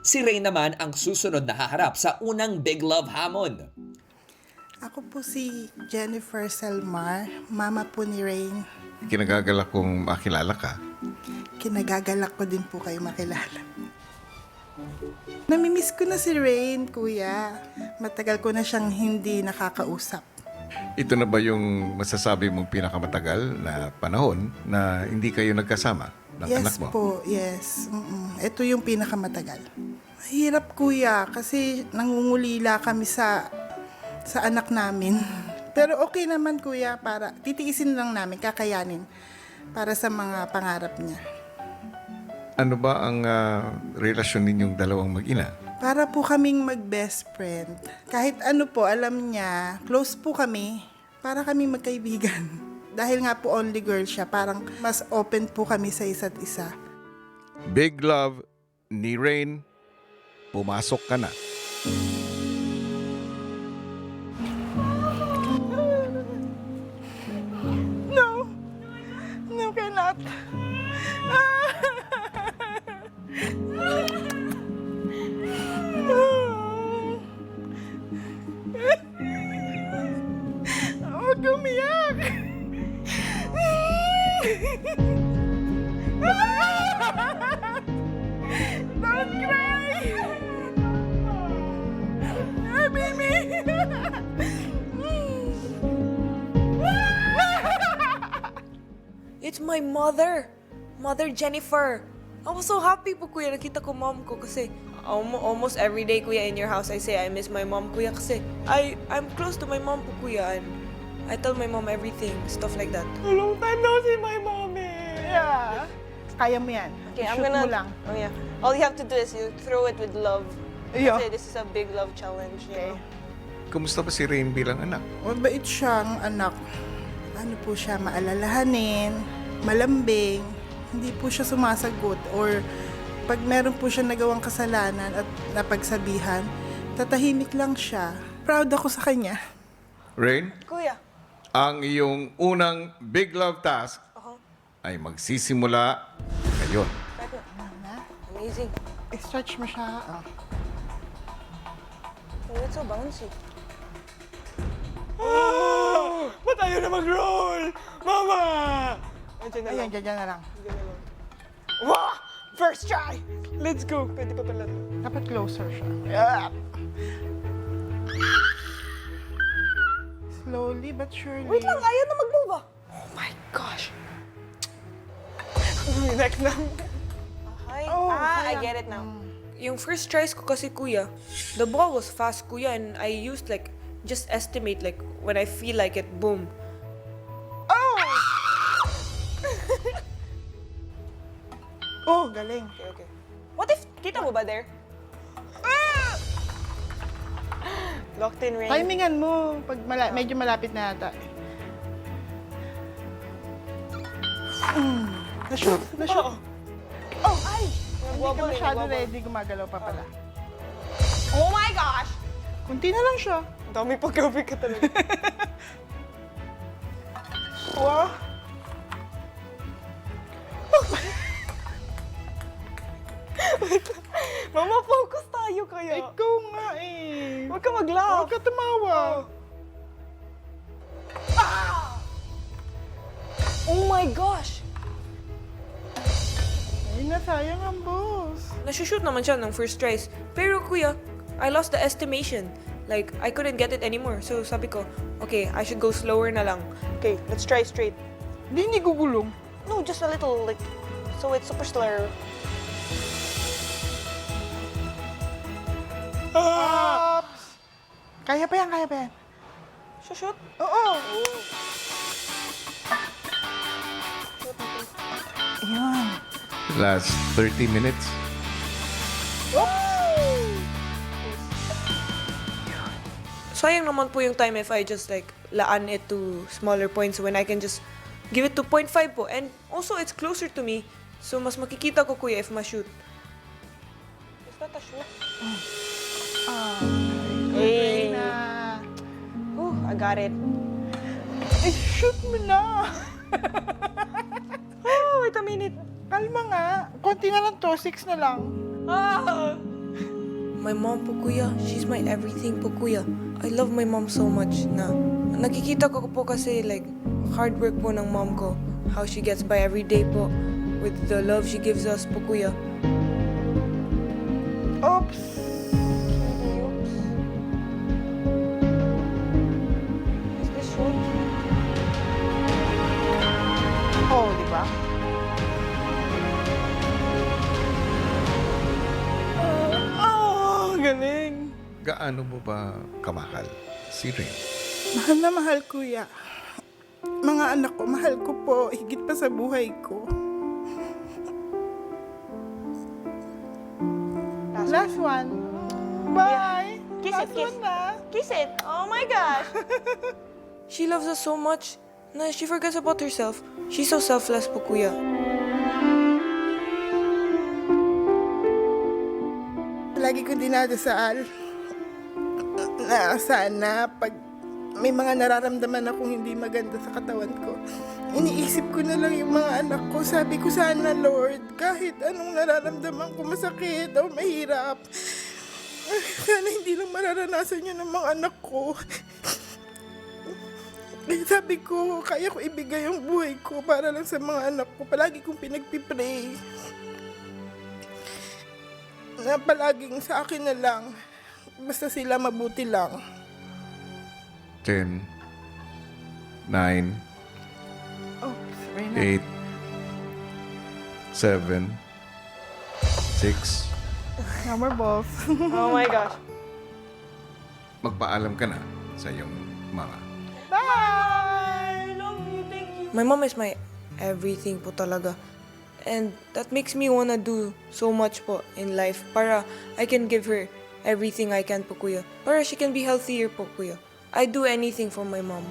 Si Rain naman ang susunod na haharap sa unang Big Love hamon. Ako po si Jennifer Selmar, mama po ni Rain. Kinagagalak kong makilala ka. Kinagagalak ko din po kayo makilala. Namimiss ko na si Rain, kuya. Matagal ko na siyang hindi nakakausap. Ito na ba yung masasabi mong pinakamatagal na panahon na hindi kayo nagkasama ng anak Yes mo? po, yes. Ito yung pinakamatagal. Mahirap, kuya, kasi nangungulila kami sa anak namin. Pero okay naman, kuya, para titiisin lang namin, kakayanin para sa mga pangarap niya. Ano ba ang relasyon ninyong dalawang mag-ina? Para po kaming mag-best friend. Kahit ano po, alam niya, close po kami. Para kami magkaibigan. Dahil nga po only girl siya, parang mas open po kami sa isa't isa. Big Love ni Rain, pumasok ka na. No! No, cannot. Huwag umiyak! Don't cry! Ay, baby! It's my mother! Mother Jennifer! I was so happy po, kuya. Nakita ko mom ko kasi almost every day, kuya, in your house, I say I miss my mom, kuya, kasi I'm close to my mom po, kuya, and I tell my mom everything, stuff like that. Long time no see my mommy. Yeah. Kaya mo yan. Okay, I'm Shoot gonna. mo lang. Oh yeah. All you have to do is you throw it with love. Yeah. Kasi this is a big love challenge. You know? Kumusta ba si Rain bilang anak? Mabait siyang anak. Ano po siya, maalalahanin, malambing, hindi po siya sumasagot, or pag meron po siya nagawang kasalanan at napagsabihan, tatahimik lang siya. Proud ako sa kanya. Rain, Kuya. ang iyong unang Big Love task ay magsisimula ngayon. Amazing. I-stretch mo siya. Oh. Oh, it's so bouncy. Ba't ayaw na mag-roll? Mama! Andiyan na lang. Ayan, dyan na lang. Andiyan na lang. Wah! First try! Let's go! Pwede pa pala. Dapat closer siya. Yeah. Slowly but surely. Wait lang, ayaw na mag-move ah. Oh my gosh! Next na. Hi. Oh, I sayang. get it now. Yung first tries ko kasi, kuya, the ball was fast, kuya, and I used like, just estimate like, when I feel like it, boom. Oh, galing. Okay. What if, kita mo ba there? Locked in rain. Timingan mo pag medyo malapit na yata. Na-shoot. Na-shoot. Oh, ay! Hindi ka masyado ready, gumagalaw pa pala. Oh my gosh! Kunti na lang siya. Dami pagkabi ka talaga. Wow. Mama, focus tayo kaya. Ikaw nga eh. Huwag ka mag-laugh. Huwag ka tumawa. Oh my gosh! Ay, nasayang ang boss. Nasushoot naman siya ng first tries. Pero kuya, I lost the estimation. Like, I couldn't get it anymore. So sabi ko, okay, I should go slower na lang. Okay, let's try straight. Hindi gugulong. No, just a little, like, so it's super slow. Ops! Kaya pa yan, kaya pa yan. Shoot. Oo. Ayan. Last 30 minutes. Sayang naman po yung time if I just like laan it to smaller points when I can just give it to 0.5 po. And also, it's closer to me. So, mas makikita ko, kuya, if ma-shoot. Is that a shoot? Hey. Na. Ooh, I got it. Eh, shoot mo na. Oh, wait a minute. Kalma nga. Konti na lang to, 6 na lang. Ah! My mom po kuya, she's my everything po kuya. I love my mom so much na nakikita ko po kasi like hard work po ng mom ko. How she gets by every day po with the love she gives us po kuya. Oops. Oops. Is this shoot? Oh, di ba? Galing. Gaano mo ba kamahal si Rain? Mahal na mahal, kuya. Mga anak ko, mahal ko po. Higit pa sa buhay ko. Last one. Bye. Kiss it, Last kiss. one na. Kiss it. Oh my gosh. She loves us so much na she forgets about herself. She's so selfless po kuya. Lagi ko dinadasal na sana pag may mga nararamdaman akong hindi maganda sa katawan ko, iniisip ko na lang yung mga anak ko. Sabi ko, sana Lord, kahit anong nararamdaman ko, masakit o mahirap, sana hindi lang mararanasan yun ng mga anak ko. Sabi ko, kaya ko ibigay yung buhay ko para lang sa mga anak ko. Palagi kong pinagpipray na palaging sa akin na lang. Basta sila mabuti lang. 10, 9, Oh, sorry 8, na. 7, 6. No more balls. Oh my gosh. Magpaalam ka na sa iyong mama. Bye! My mom is my everything po talaga. And that makes me wanna do so much po in life para I can give her everything I can po kuya. Para she can be healthier po kuya. I do anything for my mom.